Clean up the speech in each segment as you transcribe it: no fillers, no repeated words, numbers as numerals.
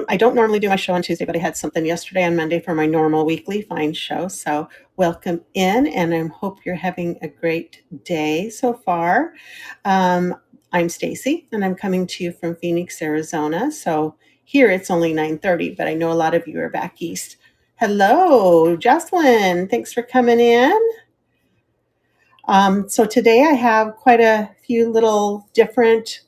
I don't normally do my show on Tuesday, but I had something yesterday on Monday for my normal weekly Find show. So welcome in, and I hope you're having a great day so far. Um, I'm Stacy, and I'm coming to you from Phoenix, Arizona. So here it's only 9:30, but I know a lot of you are back east. Hello, Jocelyn. Thanks for coming in. So today I have quite a few little different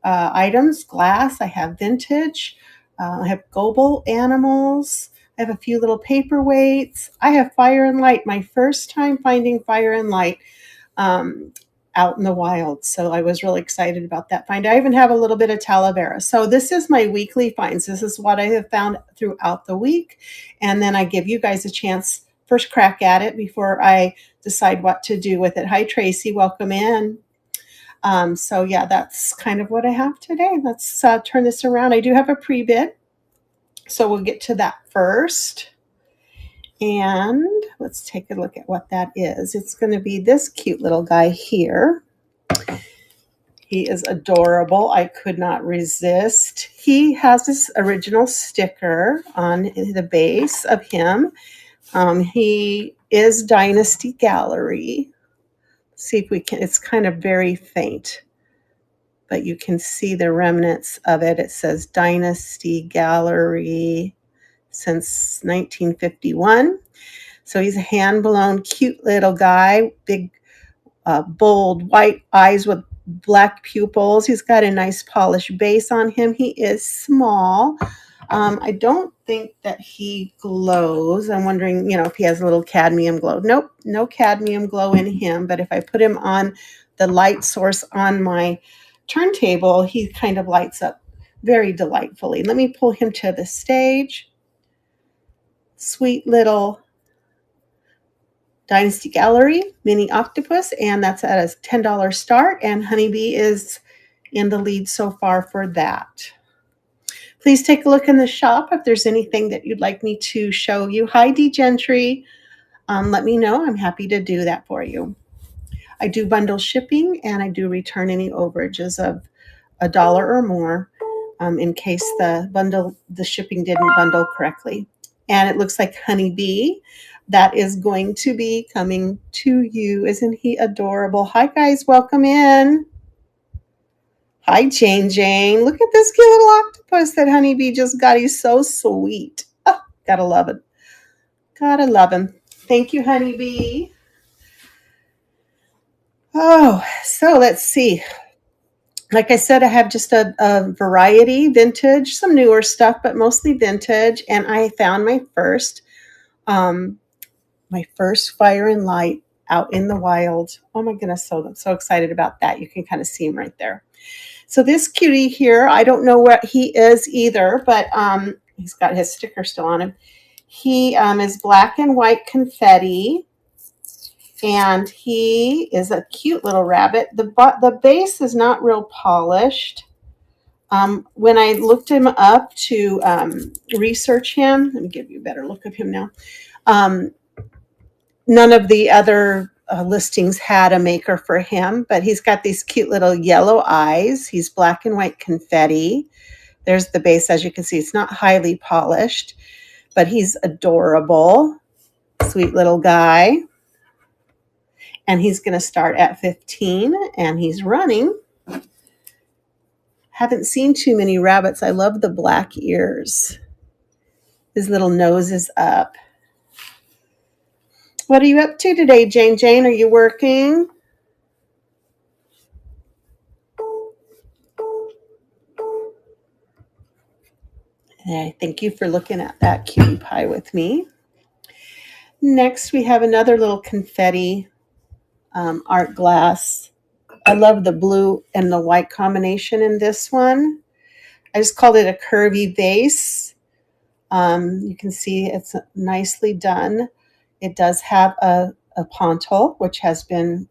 items, glass. I have vintage. I have Goebel animals. I have a few little paperweights. I have fire and light. My first time finding fire and light um, out in the wild. So I was really excited about that find. I even have a little bit of Talavera. So this is my weekly finds. This is what I have found throughout the week. And then I give you guys a chance, first crack at it before I decide what to do with it. Hi, Tracy. Welcome in. So yeah, that's kind of what I have today. Let's turn this around. I do have a pre-bid, so we'll get to that first. And let's take a look at what that is. It's going to be this cute little guy here. He is adorable. I could not resist. He has this original sticker on the base of him. He is Dynasty Gallery. See if we can, it's kind of very faint, but you can see the remnants of it. It says Dynasty Gallery since 1951. So he's a hand-blown, cute little guy, big, bold, white eyes with black pupils. He's got a nice polished base on him. He is small. I don't think that he glows. I'm wondering, if he has a little cadmium glow. Nope, no cadmium glow in him. But if I put him on the light source on my turntable, he kind of lights up very delightfully. Let me pull him to the stage. Sweet little Dynasty Gallery mini octopus, and that's at a $10 start, and Honeybee is in the lead so far for that. Please take a look in the shop if there's anything that you'd like me to show you. Hi, D Gentry. Let me know. I'm happy to do that for you. I do bundle shipping, and I do return any overages of $1 or more in case the shipping didn't bundle correctly. And it looks like Honeybee, that is going to be coming to you. Isn't he adorable? Hi, guys. Welcome in. Hi, Jane. Look at this cute little octopus that Honeybee just got. He's so sweet. Oh, gotta love it. Gotta love him. Thank you, Honeybee. Oh, so let's see. Like I said, I have just a variety, vintage, some newer stuff, but mostly vintage. And I found my first fire and light out in the wild. Oh my goodness, I'm so excited about that. You can kind of see him right there. So this cutie here, I don't know what he is either, but he's got his sticker still on him. He is black and white confetti, and he is a cute little rabbit. The base is not real polished. When I looked him up to research him, let me give you a better look of him now. None of the other listings had a maker for him, but he's got these cute little yellow eyes. He's black and white confetti. There's the base. As you can see, it's not highly polished, but he's adorable. Sweet little guy. And he's going to start at 15, and he's running. Haven't seen too many rabbits. I love the black ears. His little nose is up. What are you up to today, Jane? Are you working? Thank you for looking at that cutie pie with me. Next, we have another little confetti art glass. I love the blue and the white combination in this one. I just called it a curvy vase. You can see it's nicely done. It does have a pontil, which has been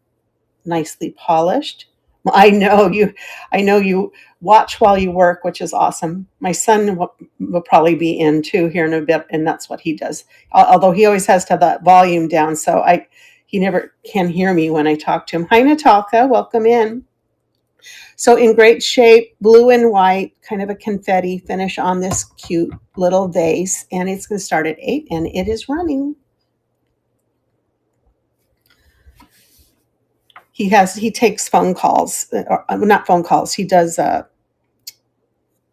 nicely polished. I know you watch while you work, which is awesome. My son will probably be in too here in a bit, and that's what he does. Although he always has to have that volume down, so he never can hear me when I talk to him. Hi, Natalka. Welcome in. So in great shape, blue and white, kind of a confetti finish on this cute little vase. And it's going to start at 8 and it is running. He takes phone calls, or not phone calls. He does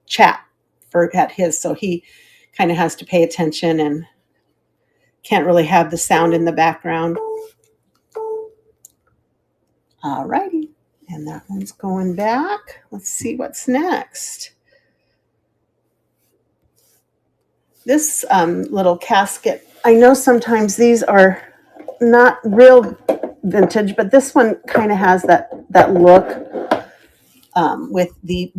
chat at his, so he kind of has to pay attention and can't really have the sound in the background. All righty, and that one's going back. Let's see what's next. This little casket, I know sometimes these are not real vintage, but this one kind of has that look with the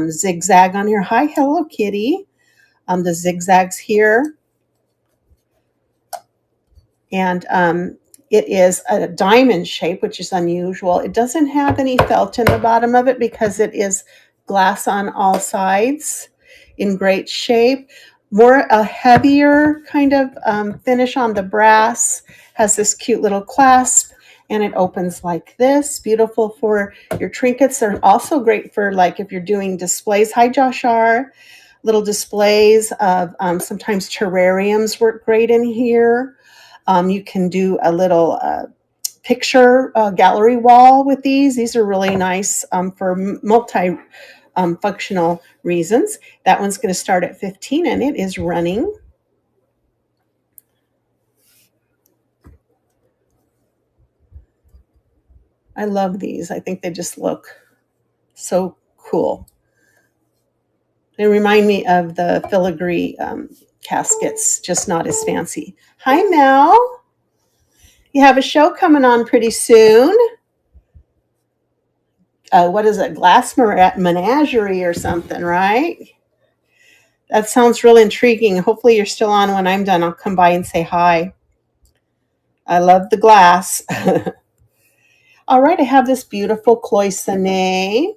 zigzag on here. Hi, hello, kitty. The zigzags here. And it is a diamond shape, which is unusual. It doesn't have any felt in the bottom of it because it is glass on all sides, in great shape. More a heavier kind of finish on the brass. Has this cute little clasp, and it opens like this. Beautiful for your trinkets. They're also great for, like, if you're doing displays. Hi, Josh R. Little displays of sometimes terrariums work great in here. You can do a little picture gallery wall with these. These are really nice for multi-functional reasons. That one's going to start at 15 and it is running. I love these. I think they just look so cool. They remind me of the filigree caskets, just not as fancy. Hi, Mel. You have a show coming on pretty soon. What is it? Glass Menagerie or something, right? That sounds real intriguing. Hopefully you're still on when I'm done. I'll come by and say hi. I love the glass. All right, I have this beautiful Cloisonné.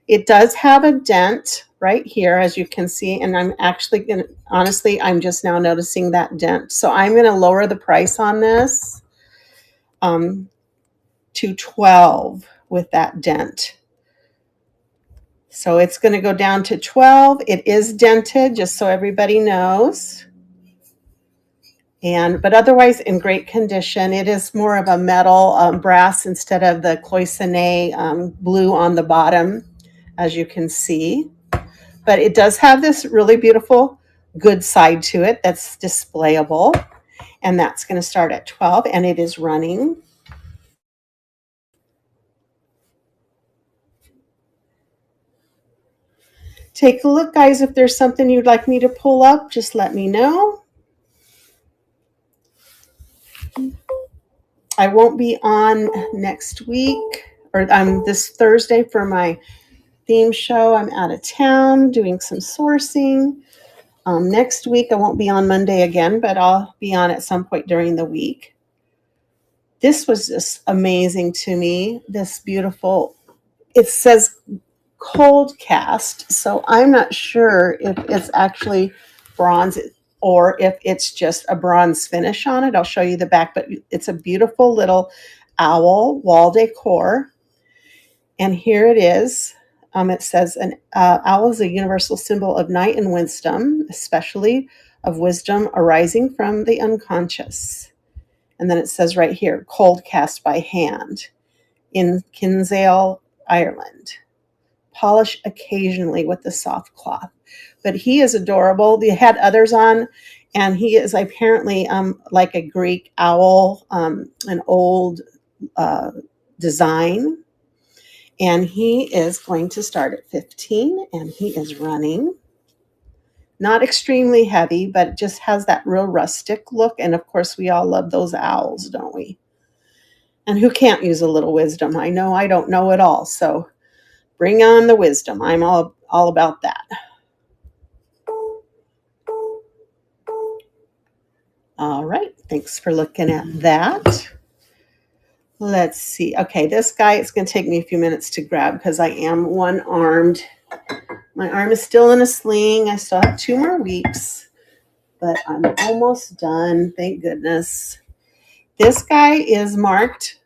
It does have a dent right here, as you can see, and I'm actually going to, honestly, I'm just now noticing that dent. So I'm going to lower the price on this to $12 with that dent. So it's going to go down to $12. It is dented, just so everybody knows. But otherwise in great condition. It is more of a metal brass instead of the Cloisonné blue on the bottom, as you can see. But it does have this really beautiful good side to it that's displayable. And that's going to start at $12 and it is running. Take a look, guys. If there's something you'd like me to pull up, just let me know. I won't be on next week, or this Thursday for my theme show. I'm out of town doing some sourcing. Next week, I won't be on Monday again, but I'll be on at some point during the week. This was just amazing to me. This beautiful, it says cold cast, so I'm not sure if it's actually bronze or if it's just a bronze finish on it. I'll show you the back, but it's a beautiful little owl wall decor. And here it is. It says an owl is a universal symbol of night and wisdom, especially of wisdom arising from the unconscious. And then it says right here, cold cast by hand in Kinsale, Ireland. Polish occasionally with the soft cloth. But he is adorable. They had others on, and he is apparently like a Greek owl, an old design. And he is going to start at 15, and he is running. Not extremely heavy, but it just has that real rustic look. And of course, we all love those owls, don't we? And who can't use a little wisdom? I know I don't know it all, so bring on the wisdom. I'm all about that. All right, thanks for looking at that. Let's see. Okay, this guy, it's going to take me a few minutes to grab because I am one-armed. My arm is still in a sling. I still have 2 more weeks, but I'm almost done. Thank goodness. This guy is marked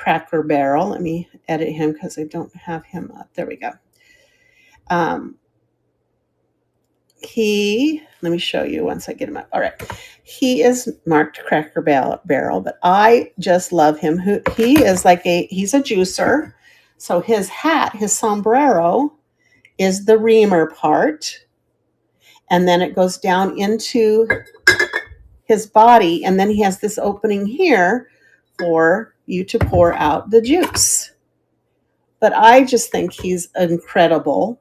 Cracker Barrel. Let me edit him because I don't have him up. There we go. Let me show you once I get him up. All right. He is marked Cracker Barrel, but I just love him. He's a juicer. So his hat, his sombrero, is the reamer part. And then it goes down into his body. And then he has this opening here for you to pour out the juice. But I just think he's incredible.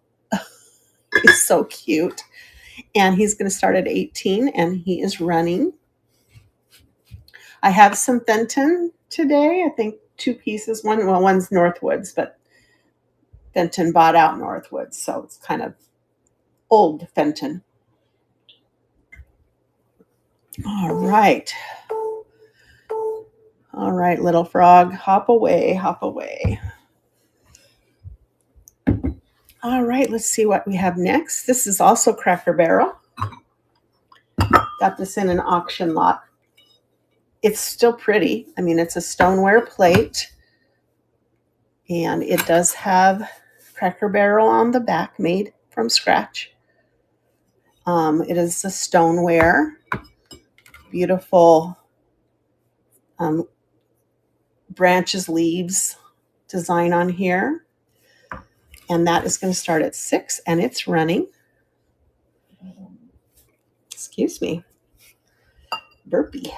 He's so cute. And he's going to start at 18, and he is running. I have some Fenton today. I think 2 pieces. One's Northwoods, but Fenton bought out Northwoods, so it's kind of old Fenton. All right. All right, little frog, hop away, hop away. All right, let's see what we have next. This is also Cracker Barrel. Got this in an auction lot. It's still pretty. I mean, it's a stoneware plate. And it does have Cracker Barrel on the back, made from scratch. It is a stoneware. Beautiful branches, leaves design on here. And that is going to start at 6, and it's running. Excuse me. Burpee.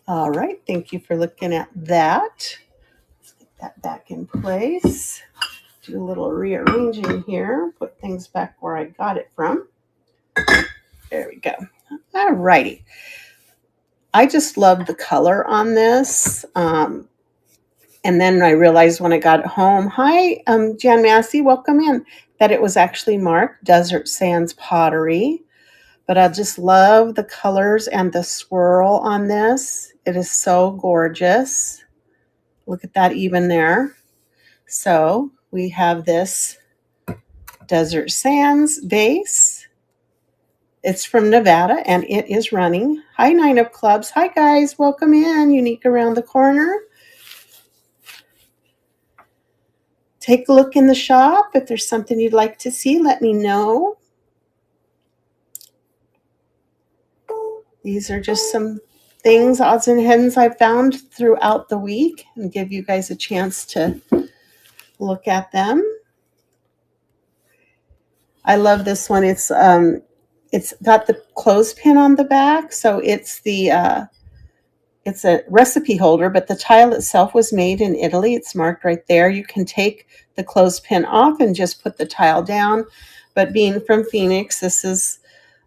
All right, thank you for looking at that. Let's get that back in place. Do a little rearranging here. Put things back where I got it from. There we go. All righty. I just love the color on this. And then I realized when I got it home, hi, Jan Massey, welcome in, that it was actually marked Desert Sands Pottery. But I just love the colors and the swirl on this. It is so gorgeous. Look at that even there. So we have this Desert Sands vase. It's from Nevada, and it is running. Hi, 9 of Clubs. Hi, guys. Welcome in. Unique around the corner. Take a look in the shop. If there's something you'd like to see, let me know. These are just some things, odds and ends I've found throughout the week, and give you guys a chance to look at them. I love this one. It's got the clothespin on the back, so it's it's a recipe holder, but the tile itself was made in Italy. It's marked right there. You can take the clothespin off and just put the tile down. But being from Phoenix, this is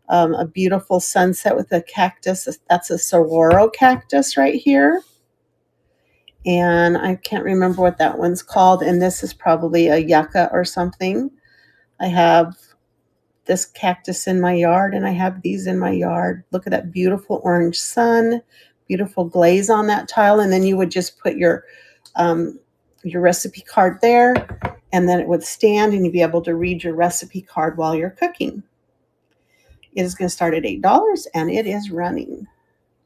a beautiful sunset with a cactus. That's a saguaro cactus right here. And I can't remember what that one's called. And this is probably a yucca or something. I have this cactus in my yard, and I have these in my yard. Look at that beautiful orange sun, beautiful glaze on that tile. And then you would just put your recipe card there, and then it would stand, and you'd be able to read your recipe card while you're cooking. It is going to start at $8, and it is running.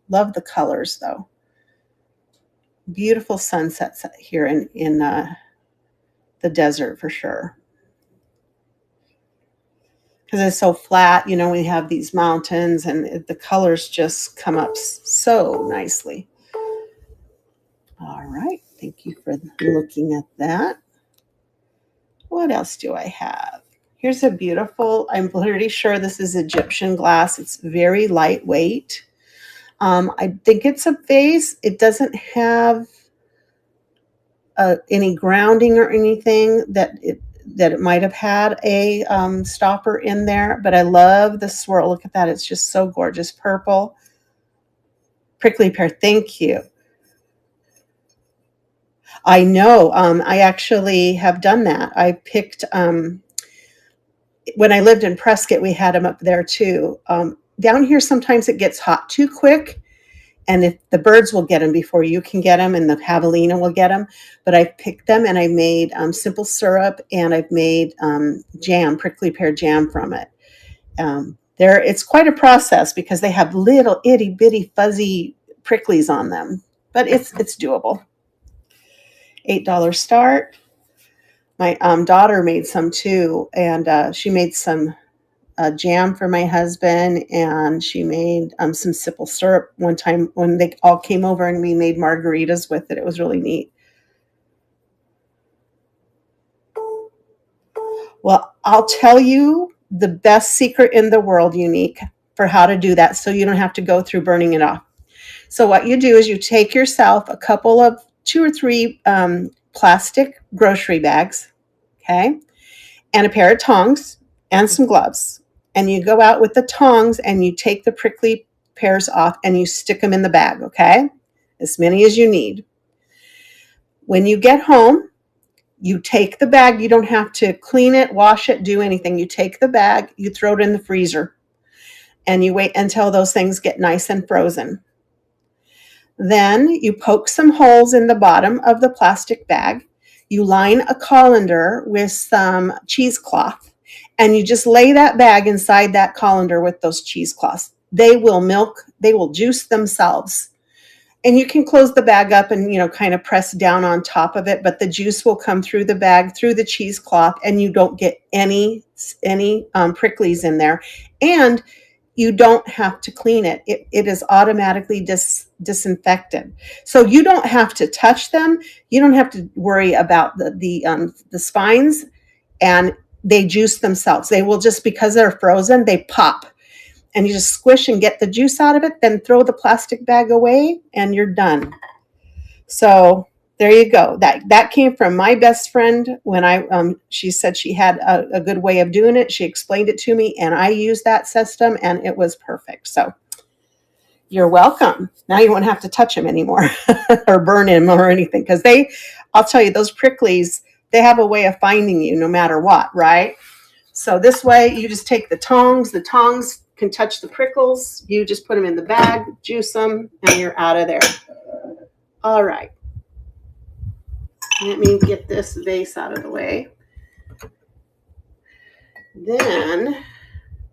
Love the colors, though. Beautiful sunsets here in the desert for sure. Because it's so flat, you know, we have these mountains, and the colors just come up so nicely. All right. Thank you for looking at that. What else do I have? Here's a beautiful, I'm pretty sure this is Egyptian glass. It's very lightweight. I think it's a vase. It doesn't have any grounding or anything that it might have had a stopper in there. But I love the swirl. Look at that. It's just so gorgeous. Purple. Prickly pear. Thank you. I know. I actually have done that. I picked... when I lived in Prescott, we had them up there too. Down here, sometimes it gets hot too quick, And if the birds will get them before you can get them, and the javelina will get them, but I've picked them and I made simple syrup, and I've made jam, prickly pear jam from it. It's quite a process because they have little itty bitty fuzzy pricklies on them, but it's doable. $8 start. My daughter made some too, and she made some jam for my husband, and she made some simple syrup one time when they all came over, and we made margaritas with it. It was really neat. Well, I'll tell you the best secret in the world, Unique, for how to do that so you don't have to go through burning it off. So what you do is you take yourself a couple of 2 or 3 plastic grocery bags, okay, and a pair of tongs and some gloves. And you go out with the tongs and you take the prickly pears off and you stick them in the bag, okay? As many as you need. When you get home, you take the bag. You don't have to clean it, wash it, do anything. You take the bag, you throw it in the freezer, and you wait until those things get nice and frozen. Then you poke some holes in the bottom of the plastic bag. You line a colander with some cheesecloth, and you just lay that bag inside that colander with those cheesecloths. They will juice themselves. And you can close the bag up and, kind of press down on top of it, but the juice will come through the bag, through the cheesecloth, and you don't get any pricklies in there. And you don't have to clean it. It is automatically disinfected. So you don't have to touch them. You don't have to worry about the spines, and they juice themselves. They will just, because they're frozen, they pop. And you just squish and get the juice out of it, then throw the plastic bag away, and you're done. So there you go. That came from my best friend when she said she had a good way of doing it. She explained it to me, and I used that system, and it was perfect. So you're welcome. Now you won't have to touch them anymore or burn them or anything, because I'll tell you, those pricklies, they have a way of finding you no matter what, right? So this way, you just take the tongs. The tongs can touch the prickles. You just put them in the bag, juice them, and you're out of there. All right. Let me get this vase out of the way. Then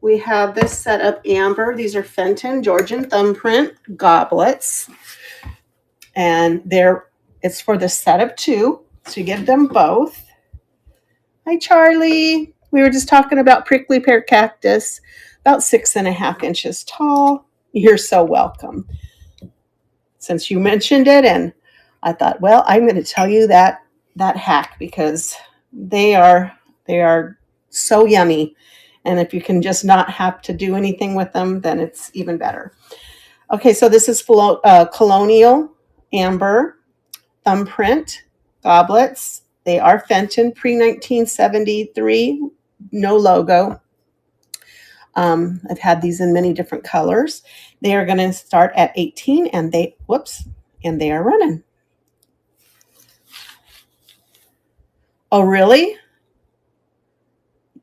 we have this set of amber. These are Fenton Georgian thumbprint goblets. And it's for the set of 2. So you get them both. Hi, Charlie. We were just talking about prickly pear cactus, about 6.5 inches tall. You're so welcome. Since you mentioned it, and I thought, well, I'm going to tell you that hack, because they are so yummy. And if you can just not have to do anything with them, then it's even better. Okay, so this is colonial amber thumbprint goblets. They are Fenton, pre-1973, no logo. I've had these in many different colors. They are going to start at 18, and they are running. Oh, really?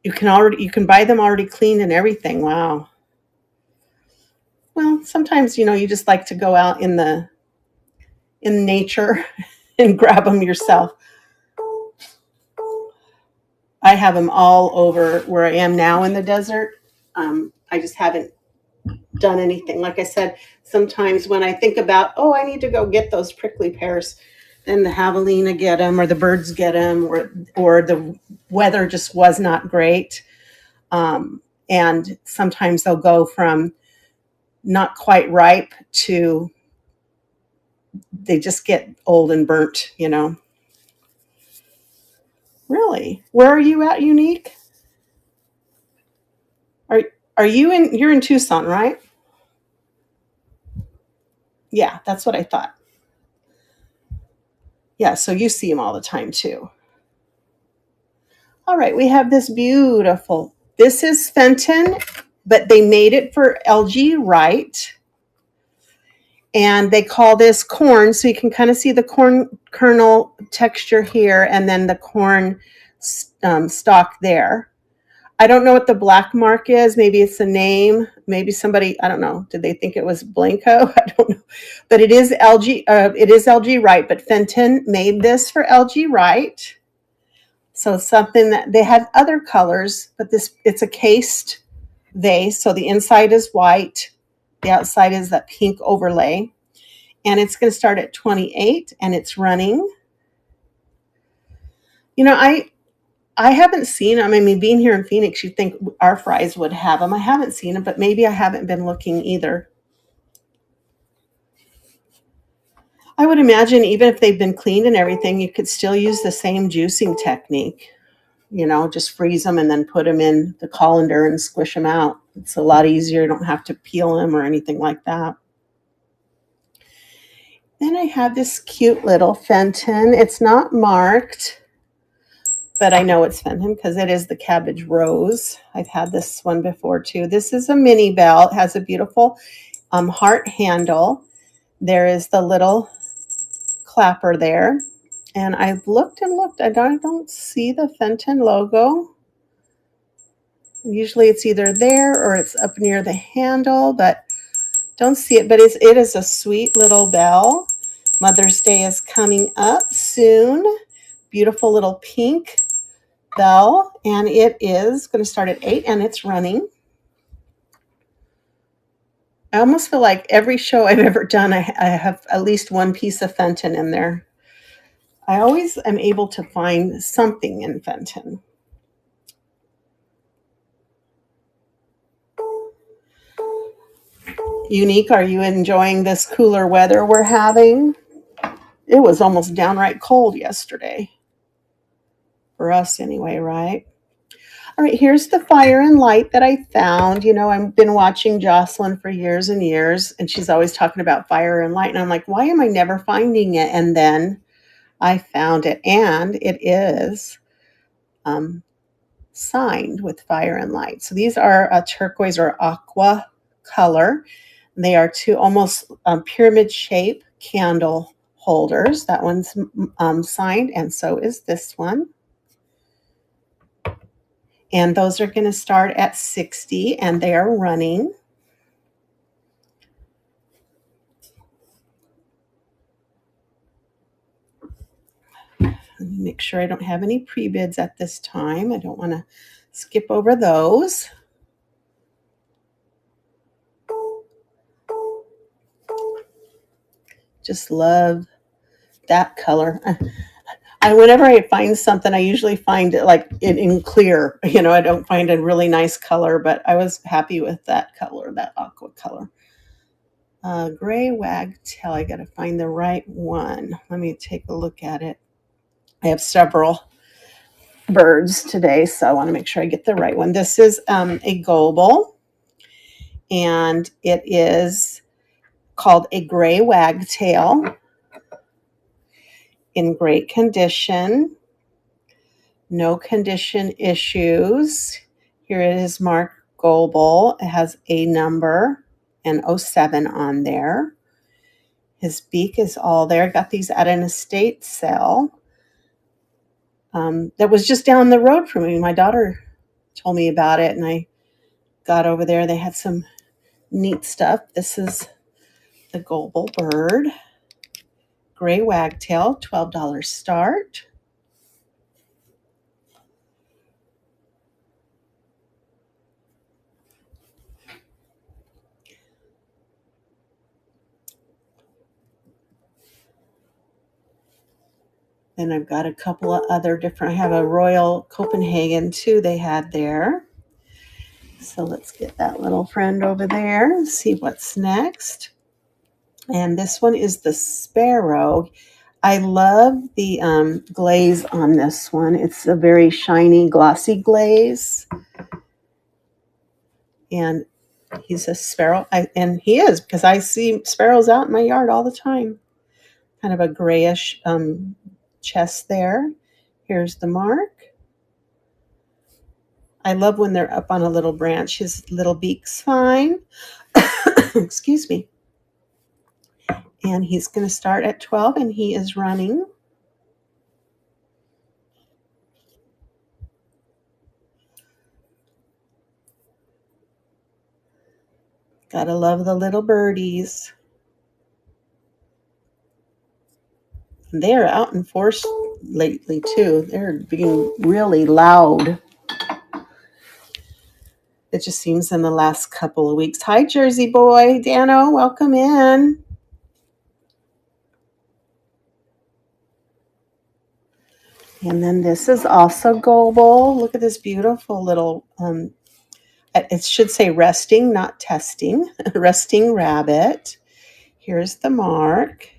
You can buy them already cleaned and everything. Wow. Well, sometimes, you just like to go out in nature and grab them yourself. I have them all over where I am now in the desert. I just haven't done anything. Like I said, sometimes when I think about, I need to go get those prickly pears, then the javelina get them, or the birds get them, or the weather just was not great. And sometimes they'll go from not quite ripe to they just get old and burnt, Really? Where are you at, Unique? You're in Tucson, right? Yeah, that's what I thought. Yeah, so you see them all the time too. All right, we have this beautiful. This is Fenton, but they made it for LG Wright. And they call this corn, so you can kind of see the corn kernel texture here, and then the corn stalk there. I don't know what the black mark is. Maybe it's a name. Maybe somebody, I don't know. Did they think it was Blanco? I don't know. But it is LG. It is LG Wright. But Fenton made this for LG Wright. So it's something that they had other colors, but it's a cased vase. So the inside is white. The outside is that pink overlay. And it's going to start at 28 and it's running. You know, I haven't seen them. I mean, being here in Phoenix, you'd think our fries would have them. I haven't seen them, but maybe I haven't been looking either. I would imagine even if they've been cleaned and everything, you could still use the same juicing technique. You know, just freeze them and then put them in the colander and squish them out. It's a lot easier. You don't have to peel them or anything like that. Then I have this cute little Fenton. It's not marked, but I know it's Fenton because it is the cabbage rose. I've had this one before too. This is a mini bell. It has a beautiful heart handle. There is the little clapper there. And I've looked and looked. I don't see the Fenton logo. Usually it's either there or it's up near the handle, but don't see it. But it is a sweet little bell. Mother's Day is coming up soon. Beautiful little pink bell, and it is going to start at 8 and it's running. I almost feel like every show I've ever done, I have at least one piece of Fenton in there. I always am able to find something in Fenton. Unique, are you enjoying this cooler weather we're having? It was almost downright cold yesterday. For us anyway, right? All right, here's the fire and light that I found. You know, I've been watching Jocelyn for years and years, and she's always talking about fire and light. And I'm like, why am I never finding it? And then I found it, and it is signed with fire and light. So these are a turquoise or aqua color. They are two almost pyramid shape candle holders. That one's signed, and so is this one. And those are going to start at 60 and they are running. Let me make sure I don't have any pre-bids at this time. I don't want to skip over those. Just love that color. Whenever I find something, I usually find it like in clear. You know, I don't find a really nice color, but I was happy with that color, that aqua color. Gray wagtail. I got to find the right one. Let me take a look at it. I have several birds today, so I want to make sure I get the right one. This is a Goebel, and it is called a gray wagtail. In great condition, no condition issues. Here it is marked Goebel. It has a number and 07 on there. His beak is all there. Got these at an estate sale that was just down the road from me. My daughter told me about it, and I got over there. They had some neat stuff. This is the Goebel bird. Gray wagtail, $12 start. Then I've got a couple of other different, I have a Royal Copenhagen too they had there. So let's get that little friend over there and see what's next. And this one is the Sparrow. I love the glaze on this one. It's a very shiny, glossy glaze. And he's a sparrow. And he is, because I see sparrows out in my yard all the time. Kind of a grayish chest there. Here's the mark. I love when they're up on a little branch. His little beak's fine. Excuse me. And he's going to start at 12 and he is running. Gotta love the little birdies. And they're out in force lately too. They're being really loud. It just seems in the last couple of weeks. Hi, Jersey boy. Dano, welcome in. And then this is also Goebel. Look at this beautiful little, it should say resting, not testing, resting rabbit. Here's the mark.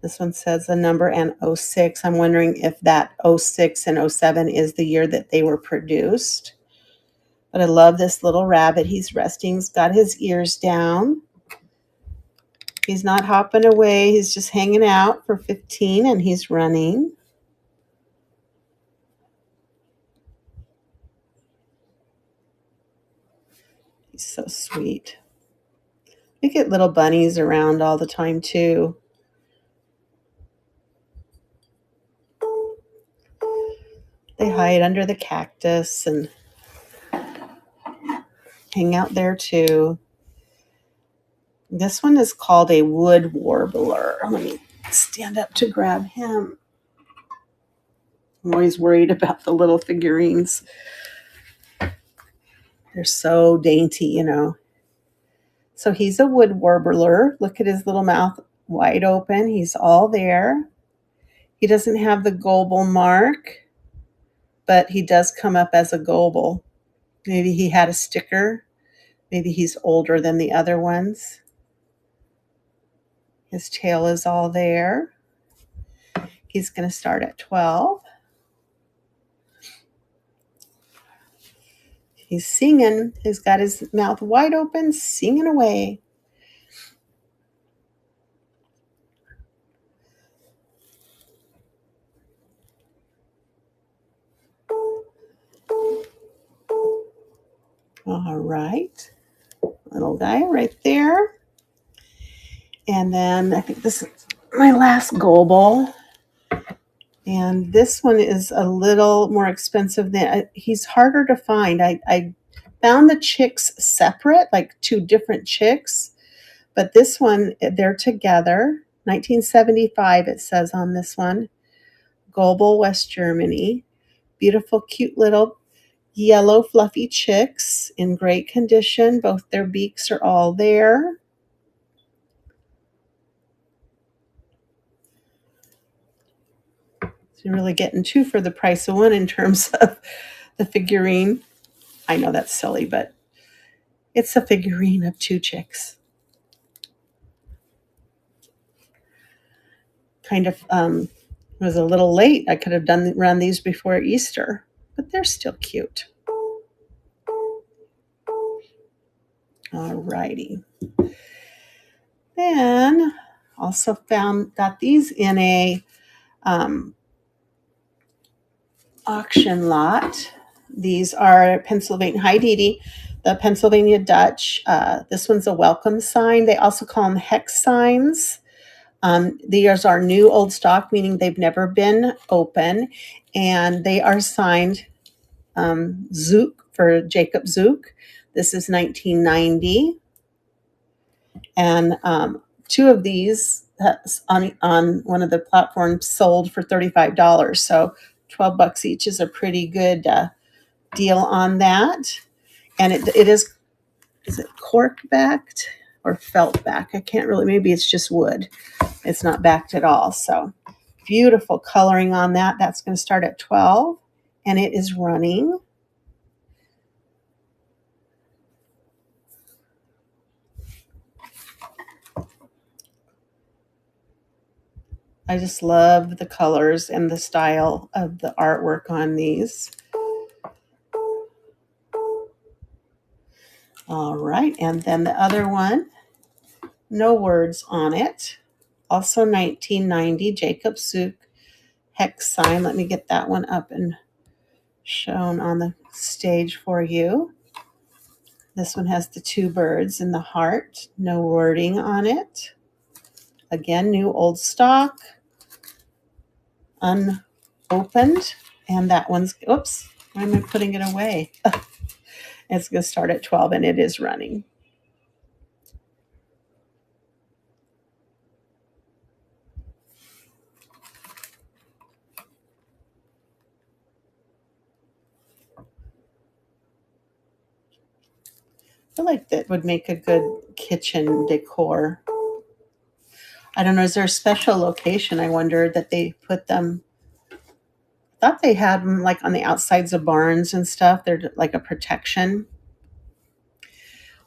This one says a number and 06. I'm wondering if that 06 and 07 is the year that they were produced. But I love this little rabbit. He's resting. He's got his ears down. He's not hopping away. He's just hanging out for 15 and he's running. He's so sweet. We get little bunnies around all the time too. They hide under the cactus and hang out there too. This one is called a wood warbler. Let me stand up to grab him. I'm always worried about the little figurines. They're so dainty, you know. So he's a wood warbler. Look at his little mouth wide open. He's all there. He doesn't have the Goebel mark, but he does come up as a Goebel. Maybe he had a sticker. Maybe he's older than the other ones. His tail is all there. He's going to start at 12. He's singing. He's got his mouth wide open, singing away. All right. Little guy right there. And then I think this is my last Goebel. And this one is a little more expensive than, he's harder to find. I found the chicks separate, like two different chicks. But this one, they're together. 1975, it says on this one. Goebel, West Germany. Beautiful, cute little yellow fluffy chicks in great condition. Both their beaks are all there. So you're really getting two for the price of one in terms of the figurine. I know that's silly, but it's a figurine of two chicks. Kind of was a little late. I could have run these before Easter, but they're still cute. All righty. Then also got these in a auction lot. These are Pennsylvania, hi Dee Dee, the Pennsylvania Dutch. This one's a welcome sign. They also call them hex signs. These are new old stock, meaning they've never been open, and they are signed Zook for Jacob Zook. This is 1990, and two of these on one of the platforms sold for $35. So $12 each is a pretty good deal on that. And it is it cork backed or felt back? I can't really, maybe it's just wood. It's not backed at all. So beautiful coloring on that. That's going to start at 12 and it is running. I just love the colors and the style of the artwork on these. All right, and then the other one, no words on it. Also 1990, Jacob Zook hex sign. Let me get that one up and shown on the stage for you. This one has the two birds in the heart, no wording on it. Again, new old stock, unopened, and that one's, oops, why am I putting it away? It's going to start at 12 and it is running. I feel like that would make a good kitchen decor. I don't know, is there a special location, I wonder, that they put them? I thought they had them like on the outsides of barns and stuff. They're like a protection.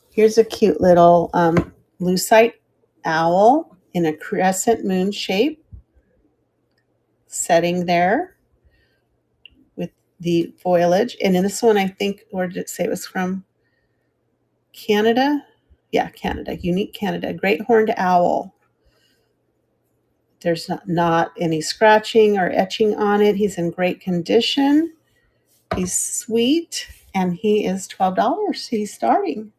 Here's a cute little lucite owl in a crescent moon shape setting there with the foliage. And in this one, I think, where did it say it was from? Canada? Yeah, Canada. Unique Canada. Great horned owl. There's not any scratching or etching on it. He's in great condition. He's sweet, and he is $12. He's starting.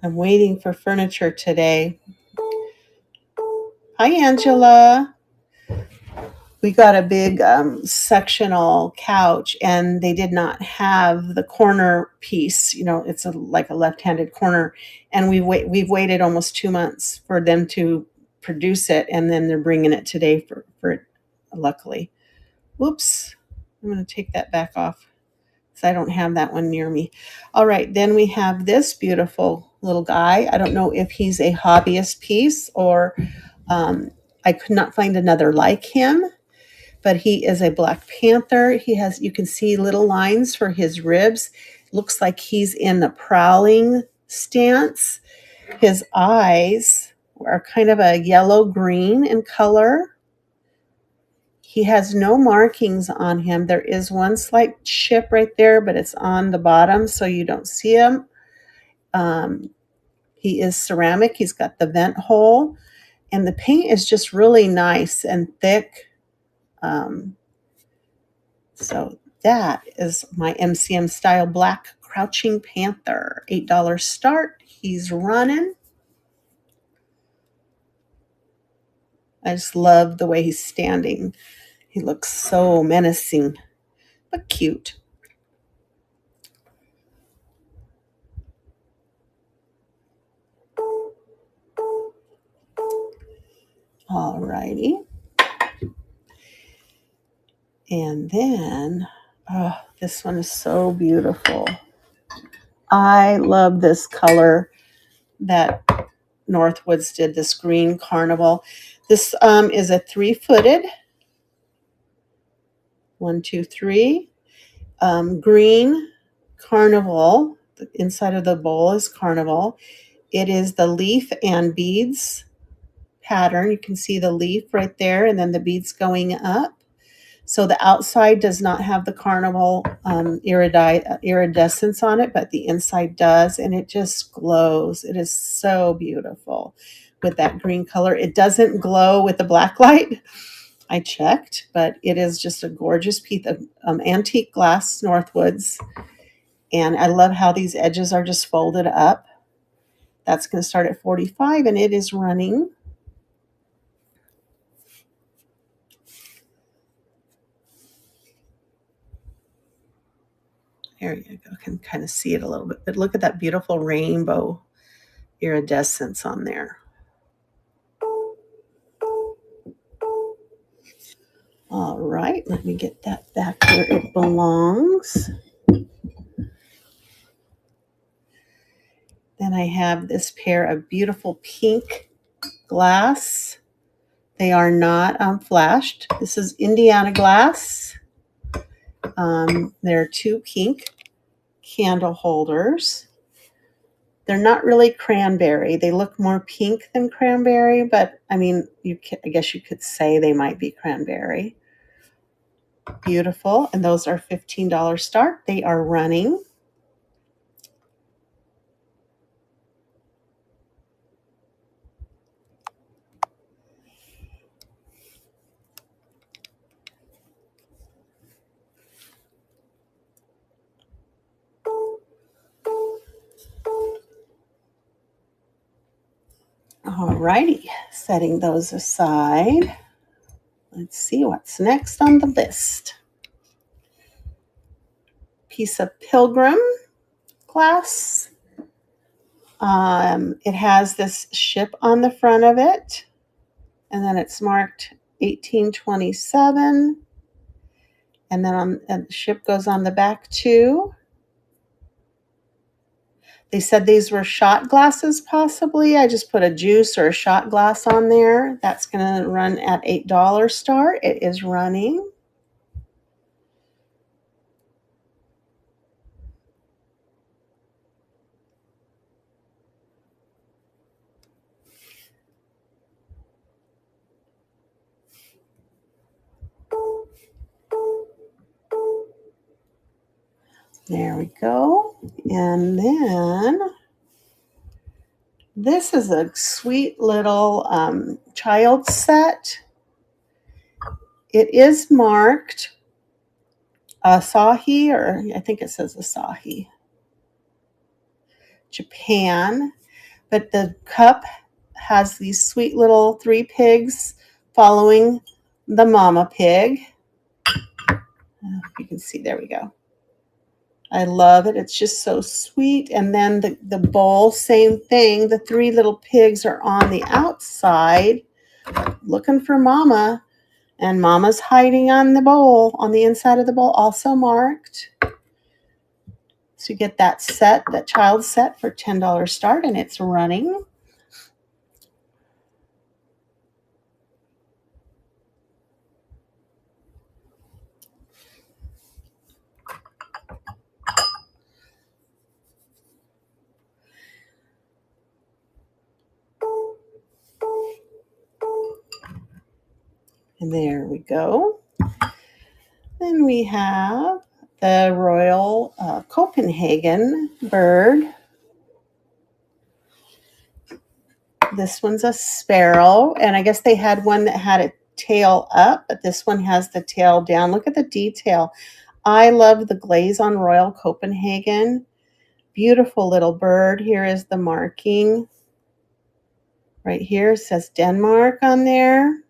I'm waiting for furniture today. Hi, Angela. We got a big sectional couch, and they did not have the corner piece. You know, it's like a left-handed corner, and we've waited almost 2 months for them to produce it, and then they're bringing it today for it. Luckily, whoops, I'm going to take that back off because I don't have that one near me. All right, then we have this beautiful little guy. I don't know if he's a hobbyist piece or I could not find another like him, but he is a Black Panther. He has, you can see little lines for his ribs. Looks like he's in the prowling stance. His eyes are kind of a yellow green in color. He has no markings on him. There is one slight chip right there, but it's on the bottom, so you don't see him. He is ceramic. He's got the vent hole, and the paint is just really nice and thick. So that is my MCM style black crouching panther. $8 start. He's running. I just love the way he's standing. He looks so menacing, but cute. All righty. And then, oh, this one is so beautiful. I love this color that Northwoods did, this green carnival. This is a 3-footed, 1, 2, 3, green carnival. The inside of the bowl is carnival. It is the leaf and beads pattern. You can see the leaf right there and then the beads going up. So the outside does not have the carnival iridescence on it, but the inside does, and it just glows. It is so beautiful with that green color. It doesn't glow with the black light. I checked, but it is just a gorgeous piece of antique glass Northwoods. And I love how these edges are just folded up. That's going to start at 45, and it is running. There you go. Can kind of see it a little bit. But look at that beautiful rainbow iridescence on there. All right, let me get that back where it belongs. Then I have this pair of beautiful pink glass. They are not flashed. This is Indiana glass. There are 2 pink candle holders. They're not really cranberry. They look more pink than cranberry, but I mean, I guess you could say they might be cranberry. Beautiful. And those are $15 start. They are running. Alrighty, setting those aside. Let's see what's next on the list. Piece of Pilgrim glass. It has this ship on the front of it, and then it's marked 1827, and then and the ship goes on the back too. They said these were shot glasses, possibly. I just put a juice or a shot glass on there. That's going to run at $8 start. It is running. There we go. And then this is a sweet little child set. It is marked Asahi, or I think it says Asahi, Japan. But the cup has these sweet little 3 pigs following the mama pig. You can see, there we go. I love it. It's just so sweet. And then the bowl, same thing. The 3 little pigs are on the outside looking for mama. And mama's hiding on the bowl, on the inside of the bowl, also marked. So you get that set, that child set for $10 start, and it's running. And there we go. Then we have the Royal Copenhagen bird. This one's a sparrow, and I guess they had one that had a tail up, but this one has the tail down. Look at the detail. I love the glaze on Royal Copenhagen. Beautiful little bird. Here is the marking. Right here, it says Denmark on there.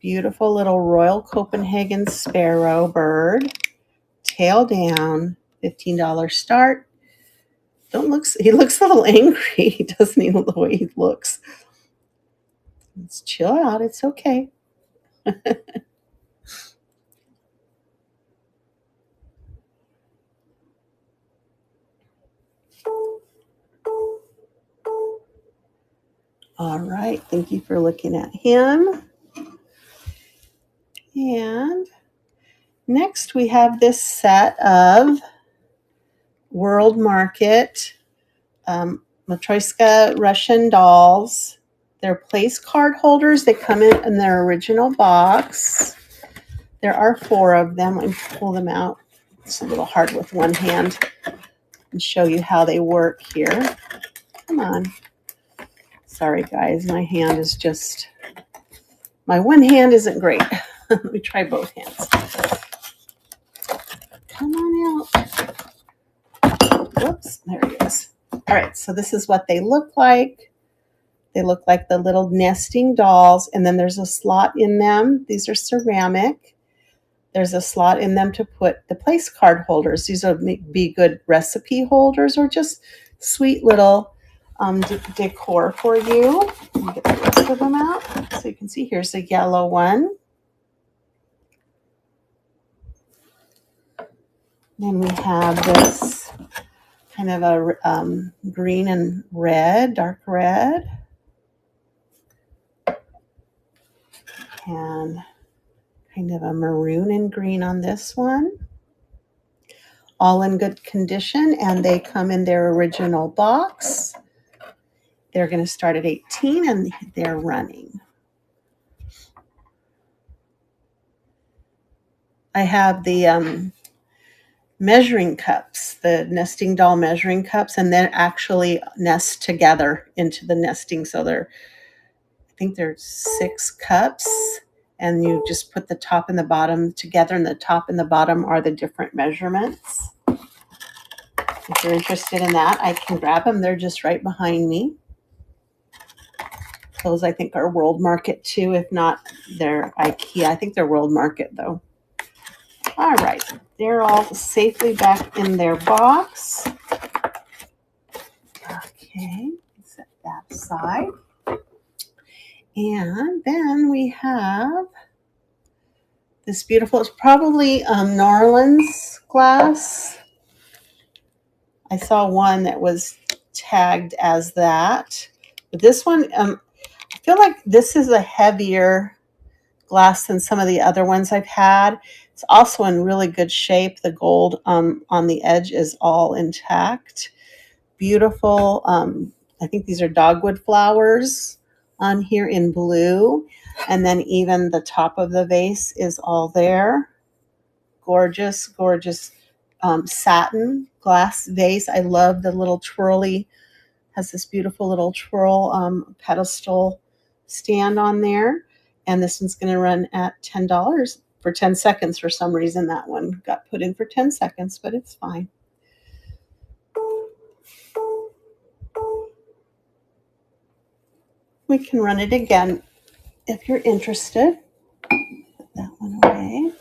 Beautiful little Royal Copenhagen sparrow bird. Tail down, $15 start. He looks a little angry, doesn't he, the way he looks? Let's chill out, it's okay. All right, thank you for looking at him. And next we have this set of World Market Matryoshka Russian dolls. They're place card holders. They come in their original box. There are 4 of them. Let me pull them out. It's a little hard with one hand and show you how they work here. Come on. Sorry, guys. My one hand isn't great. Let me try both hands. Come on out. Whoops. There he is. All right. So this is what they look like. They look like the little nesting dolls, and then there's a slot in them. These are ceramic. There's a slot in them to put the place card holders. These would be good recipe holders or just sweet little decor for you. Let me get the rest of them out. So you can see here's a yellow one. Then we have this kind of a green and red, dark red. And kind of a maroon and green on this one. All in good condition, and they come in their original box. They're going to start at 18 and they're running. I have the measuring cups, the nesting doll measuring cups, and then actually nest together into the nesting. So I think there's 6 cups, and you just put the top and the bottom together, and the top and the bottom are the different measurements. If you're interested in that, I can grab them. They're just right behind me. Those I think are World Market too. If not, they're IKEA. I think they're World Market though. All right, they're all safely back in their box. Okay, set that aside. And then we have this beautiful, it's probably New Orleans glass. I saw one that was tagged as that. But this one, I feel like this is a heavier glass than some of the other ones I've had. It's also in really good shape. The gold on the edge is all intact. Beautiful. I think these are dogwood flowers on here in blue. And then even the top of the vase is all there. Gorgeous, gorgeous satin glass vase. I love the little twirly, has this beautiful little twirl pedestal stand on there. And this one's going to run at $10 for 10 seconds. For some reason, that one got put in for 10 seconds, but it's fine. We can run it again if you're interested. Put that one away.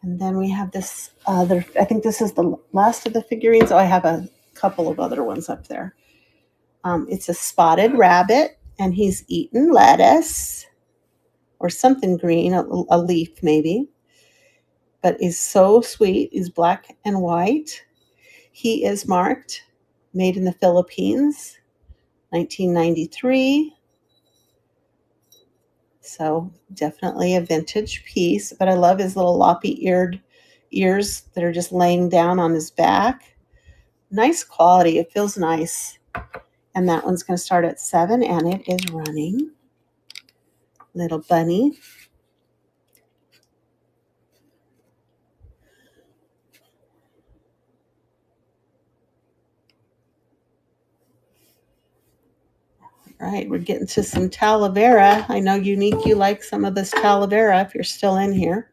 And then we have this other, I think this is the last of the figurines. Oh, I have a couple of other ones up there. It's a spotted rabbit, and he's eating lettuce or something green, a leaf maybe. But he's so sweet. He's black and white. He is marked made in the Philippines, 1993. So definitely a vintage piece. But I love his little loppy-eared ears that are just laying down on his back. Nice quality. It feels nice. And that one's going to start at 7, and it is running. Little bunny. All right, we're getting to some Talavera. I know, Unique, you like some of this Talavera if you're still in here.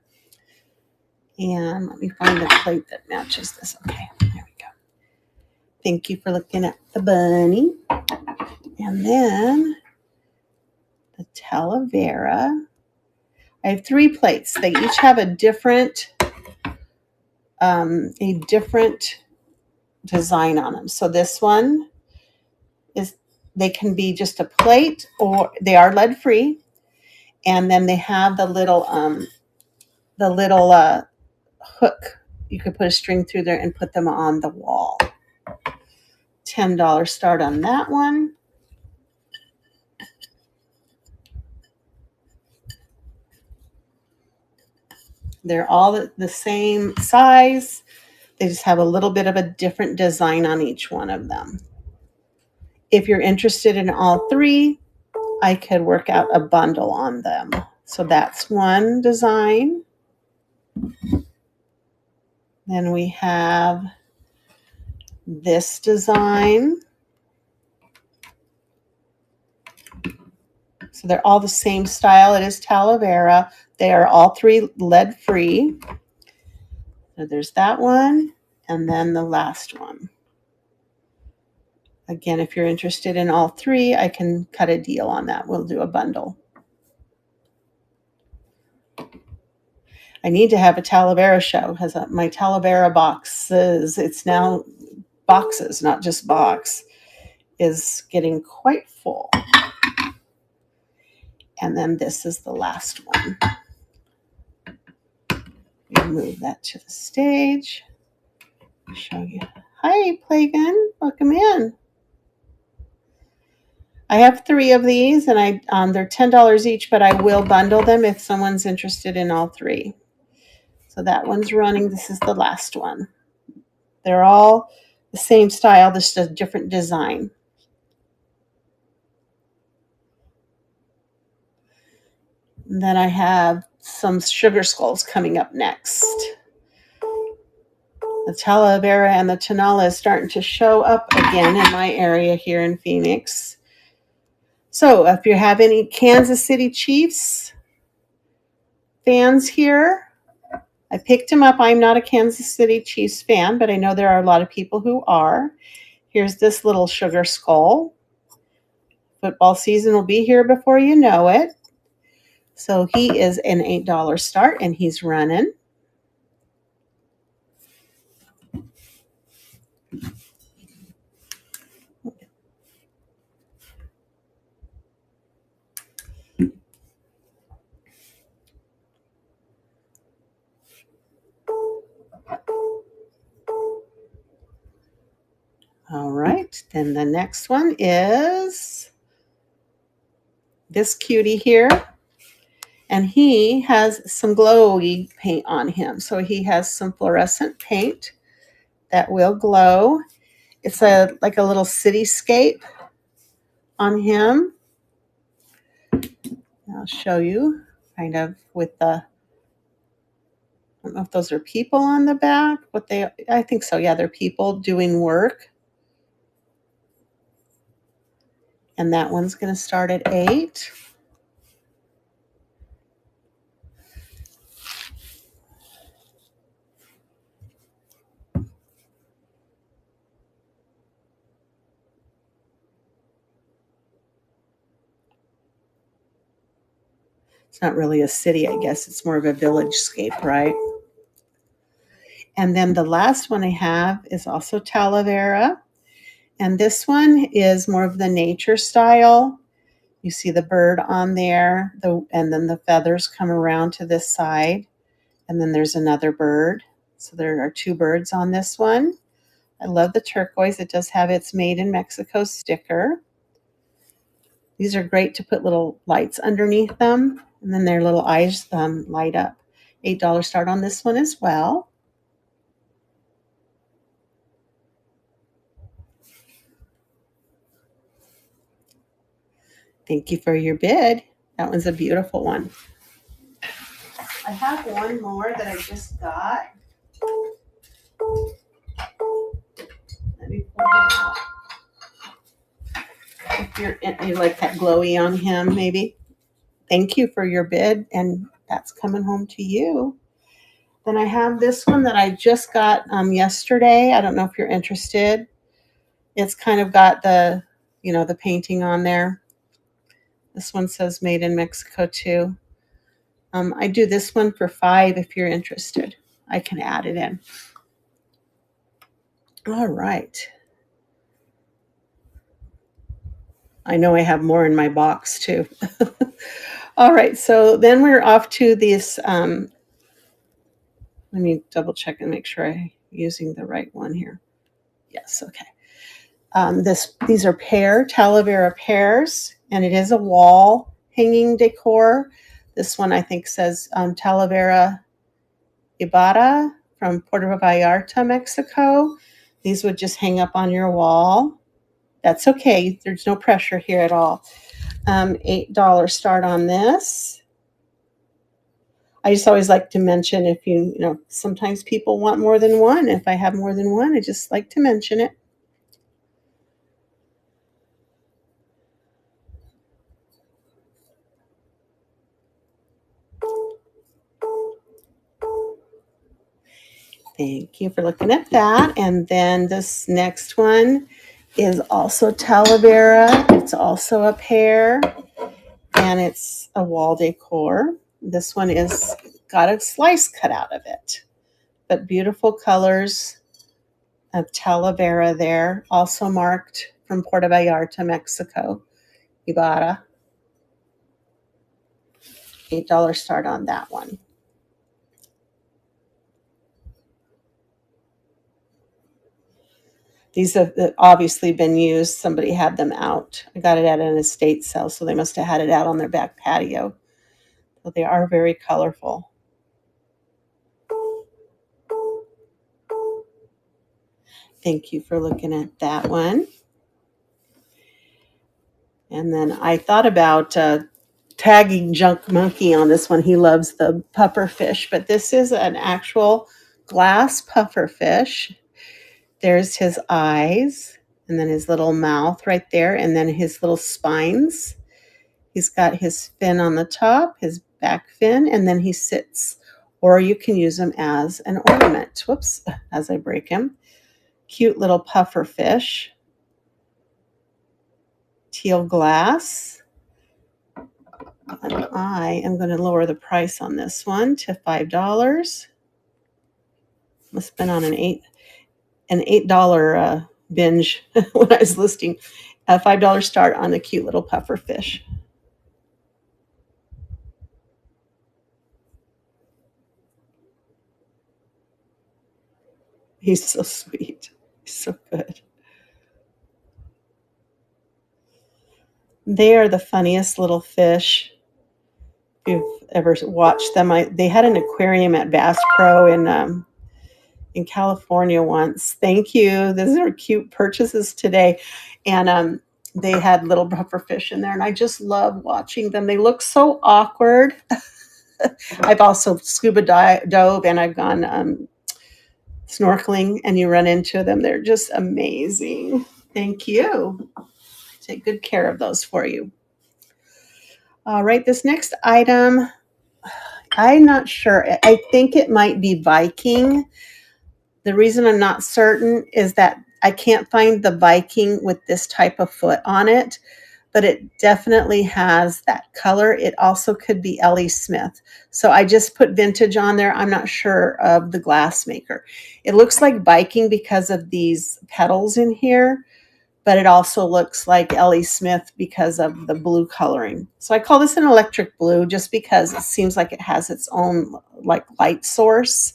And let me find a plate that matches this. Okay, there we go. Thank you for looking at the bunny. And then the Talavera. I have 3 plates. They each have a different design on them. So this one is, they can be just a plate, or they are lead free. And then they have the little hook. You could put a string through there and put them on the wall. $10 start on that one. They're all the same size. They just have a little bit of a different design on each one of them. If you're interested in all 3, I could work out a bundle on them. So that's one design. Then we have this design. So they're all the same style. It is Talavera. They are all 3 lead free. So there's that one, and then the last one. Again, if you're interested in all 3, I can cut a deal on that. We'll do a bundle. I need to have a Talavera show because my Talavera boxes, it's now boxes, not just box, is getting quite full. And then this is the last one. We move that to the stage. Show you. Hi, Plagan. Welcome in. I have 3 of these, and they're $10 each, but I will bundle them if someone's interested in all 3. So that one's running. This is the last one. They're all the same style, just a different design. And then I have some sugar skulls coming up next. The Talavera and the Tonala is starting to show up again in my area here in Phoenix. So if you have any Kansas City Chiefs fans here, I picked him up. I'm not a Kansas City Chiefs fan, but I know there are a lot of people who are. Here's this little sugar skull. Football season will be here before you know it. So he is an $8 start, and he's running. All right, then the next one is this cutie here. And he has some glowy paint on him. So he has some fluorescent paint that will glow. It's like a little cityscape on him. I'll show you kind of with the, I don't know if those are people on the back, but I think so. Yeah, they're people doing work. And that one's going to start at 8. It's not really a city, I guess. It's more of a village scape, right? And then the last one I have is also Talavera. And this one is more of the nature style. You see the bird on there, and then the feathers come around to this side. And then there's another bird. So there are 2 birds on this one. I love the turquoise. It does have its Made in Mexico sticker. These are great to put little lights underneath them, and then their little eyes light up. $8 start on this one as well. Thank you for your bid. That one's a beautiful one. I have one more that I just got. Let me pull him out. If you like that glowy on him, maybe. Thank you for your bid, and that's coming home to you. Then I have this one that I just got yesterday. I don't know if you're interested. It's kind of got the painting on there. This one says Made in Mexico too. I do this one for $5 if you're interested. I can add it in. All right. I know I have more in my box too. All right, so then we're off to this. Let me double check and make sure I'm using the right one here. Yes, okay. These are Talavera pears, and it is a wall hanging decor. This one I think says Talavera Ibarra from Puerto Vallarta, Mexico. These would just hang up on your wall. That's okay. There's no pressure here at all. $8 start on this. I just always like to mention if sometimes people want more than one. If I have more than one, I just like to mention it. Thank you for looking at that. And then this next one is also Talavera. It's also a pear, and it's a wall decor. This one is got a slice cut out of it, but beautiful colors of Talavera there, also marked from Puerto Vallarta, Mexico, Ibarra. $8 start on that one. These have obviously been used. Somebody had them out. I got it at an estate sale, so they must have had it out on their back patio. So they are very colorful. Thank you for looking at that one. And then I thought about tagging Junk Monkey on this one. He loves the puffer fish, but this is an actual glass puffer fish. There's his eyes, and then his little mouth right there, and then his little spines. He's got his fin on the top, his back fin, and then he sits, or you can use him as an ornament. Whoops, as I break him. Cute little puffer fish. teal glass. And I am going to lower the price on this one to $5. Must have been on an $8 binge when I was listing a $5 start on the cute little puffer fish. He's so sweet. He's so good. They are the funniest little fish. If you've ever watched them, they had an aquarium at Bass Pro in California once. Thank you. These are cute purchases today. And they had little puffer fish in there, and I just love watching them. They look so awkward. I've also scuba dove, and I've gone snorkeling, and you run into them. They're just amazing. Thank you. Take good care of those for you. All right, this next item, I'm not sure. I think it might be Viking. The reason I'm not certain is that I can't find the Viking with this type of foot on it, but it definitely has that color. It also could be Ellie Smith. So I just put vintage on there. I'm not sure of the glass maker. It looks like Viking because of these petals in here, but it also looks like Ellie Smith because of the blue coloring. So I call this an electric blue just because it seems like it has its own like light source,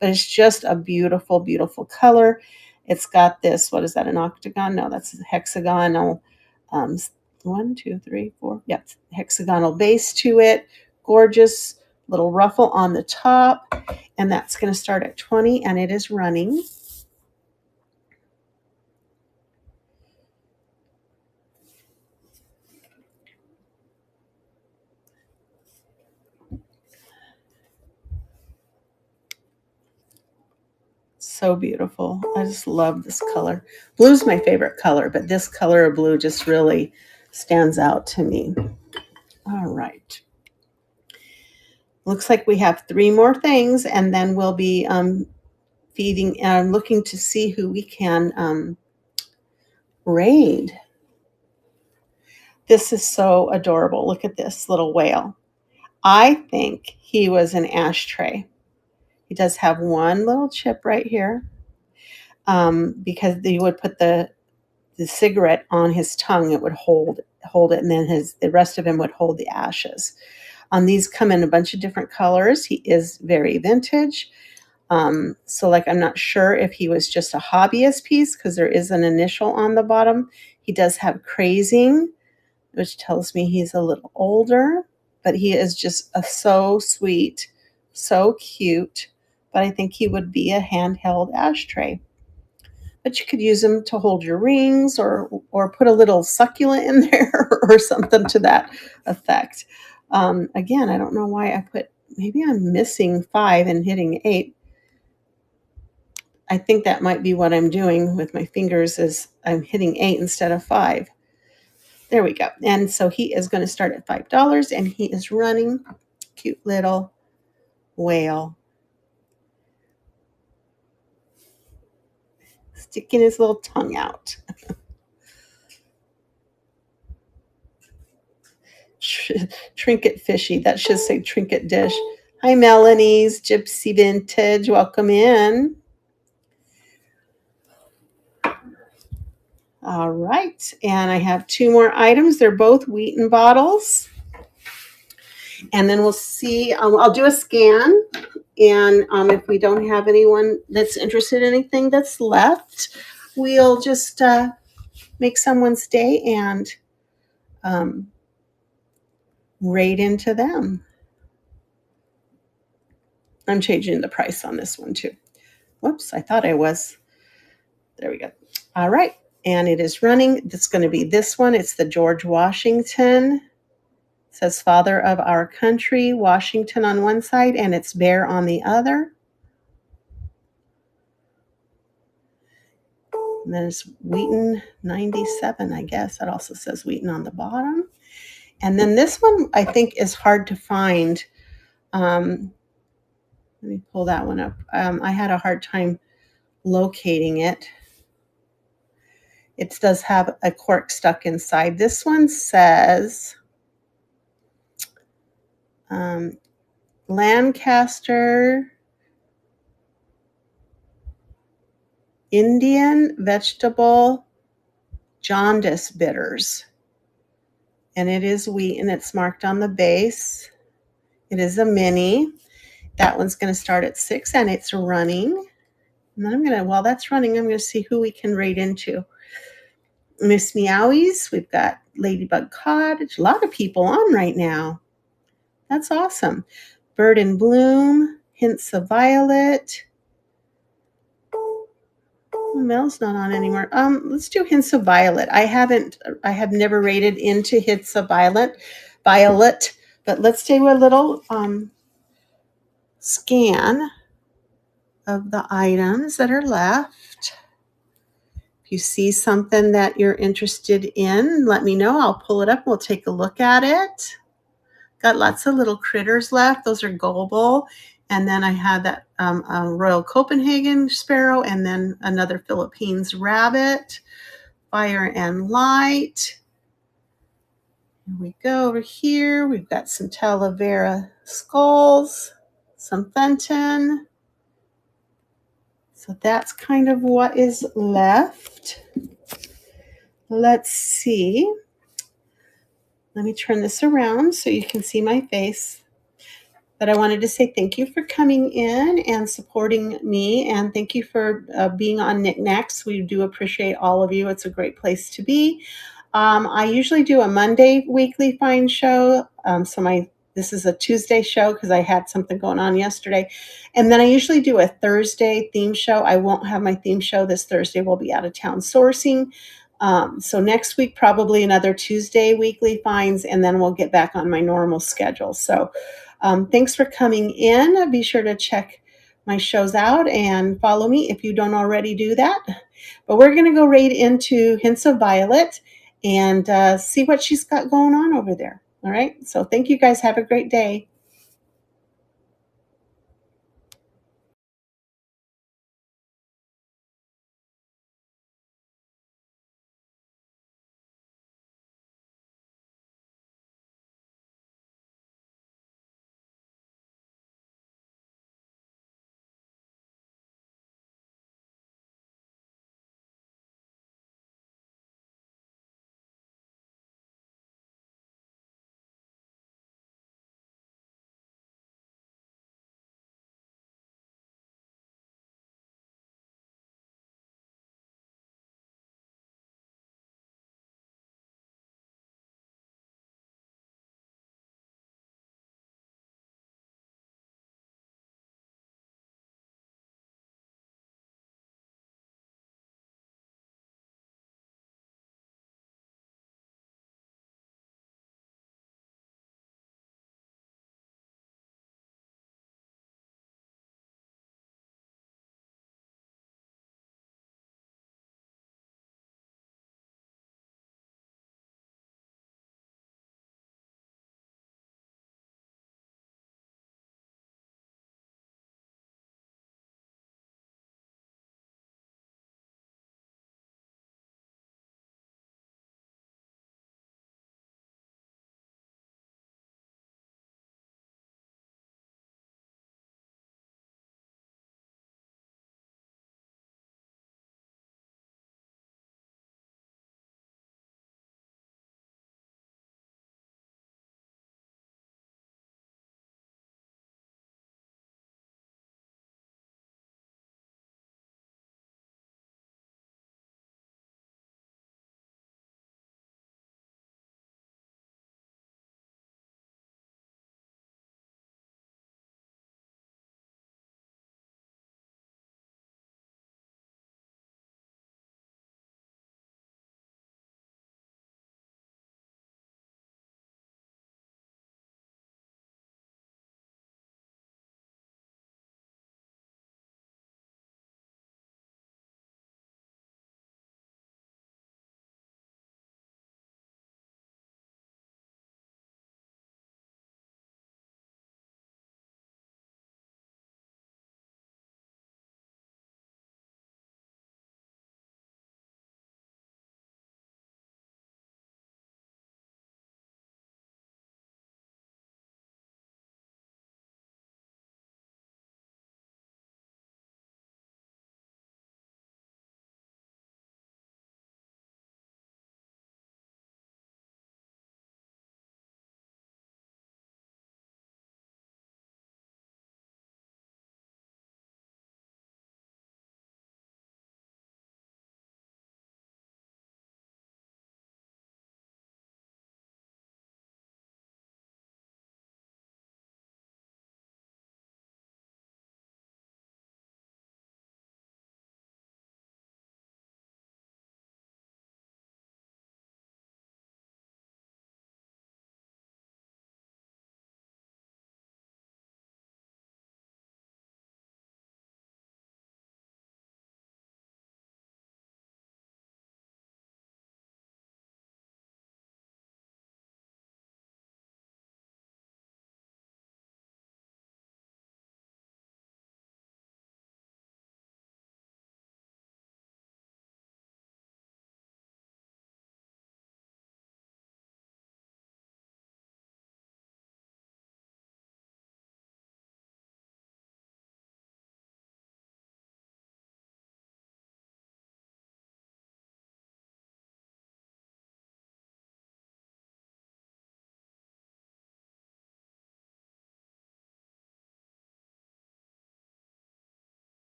but it's just a beautiful, beautiful color. It's got this, what is that, an octagon? No, that's a hexagonal, 1, 2, 3, 4, yep, hexagonal base to it. Gorgeous little ruffle on the top, and that's going to start at 20, and it is running. So beautiful. I just love this color. Blue's my favorite color, but this color of blue just really stands out to me. All right. Looks like we have 3 more things, and then we'll be feeding and looking to see who we can raid. This is so adorable. Look at this little whale. I think he was an ashtray. He does have one little chip right here because you would put the cigarette on his tongue. It would hold it, and then the rest of him would hold the ashes. These come in a bunch of different colors. He is very vintage. So like, I'm not sure if he was just a hobbyist piece because there is an initial on the bottom. He does have crazing, which tells me he's a little older, but he is just so sweet, so cute. But I think he would be a handheld ashtray. But you could use them to hold your rings or put a little succulent in there or something to that effect. Again, I don't know why I put, maybe I'm missing 5 and hitting 8. I think that might be what I'm doing with my fingers is I'm hitting 8 instead of 5. There we go. And so he is going to start at $5, and he is running. Cute little whale. Sticking his little tongue out. Trinket fishy. That should say trinket dish. Hi, Melanie's Gypsy Vintage. Welcome in. All right. And I have 2 more items. They're both Wheaton bottles. And then we'll see. I'll do a scan. And if we don't have anyone that's interested in anything that's left, we'll just make someone's day and raid into them. I'm changing the price on this one too. Whoops, I thought I was. There we go. All right. And it is running. It's going to be this one. It's the George Washington. It says Father of Our Country, Washington on one side, and it's Bear on the other. And there's Wheaton 97, I guess. That also says Wheaton on the bottom. And then this one, I think, is hard to find. Let me pull that one up. I had a hard time locating it. It does have a cork stuck inside. This one says Lancaster Indian Vegetable Jaundice Bitters. And it is wheat, and it's marked on the base. It is a mini. That one's going to start at 6, and it's running. And then while that's running, I'm going to see who we can rate into. Miss Meowies, we've got Ladybug Cottage. A lot of people on right now. That's awesome. Bird in Bloom, Hints of Violet. Mel's not on anymore. Let's do Hints of Violet. I have never rated into Hints of Violet, but let's do a little scan of the items that are left. If you see something that you're interested in, let me know. I'll pull it up. We'll take a look at it. Got lots of little critters left. Those are Goebel. And then I had that Royal Copenhagen sparrow, and then another Philippines rabbit. Fire and Light. Here we go over here. We've got some Talavera skulls, some Fenton. So that's kind of what is left. Let's see. Let me turn this around so you can see my face. But I wanted to say thank you for coming in and supporting me, and thank you for being on Knickknacks. We do appreciate all of you. It's a great place to be. I usually do a Monday weekly find show. This is a Tuesday show because I had something going on yesterday. And then I usually do a Thursday theme show. I won't have my theme show this Thursday. We'll be out of town sourcing. So next week, probably another Tuesday weekly finds, and then we'll get back on my normal schedule. So thanks for coming in. Be sure to check my shows out and follow me if you don't already do that. But we're going to go right into Hints of Violet and see what she's got going on over there. All right. So thank you guys. Have a great day.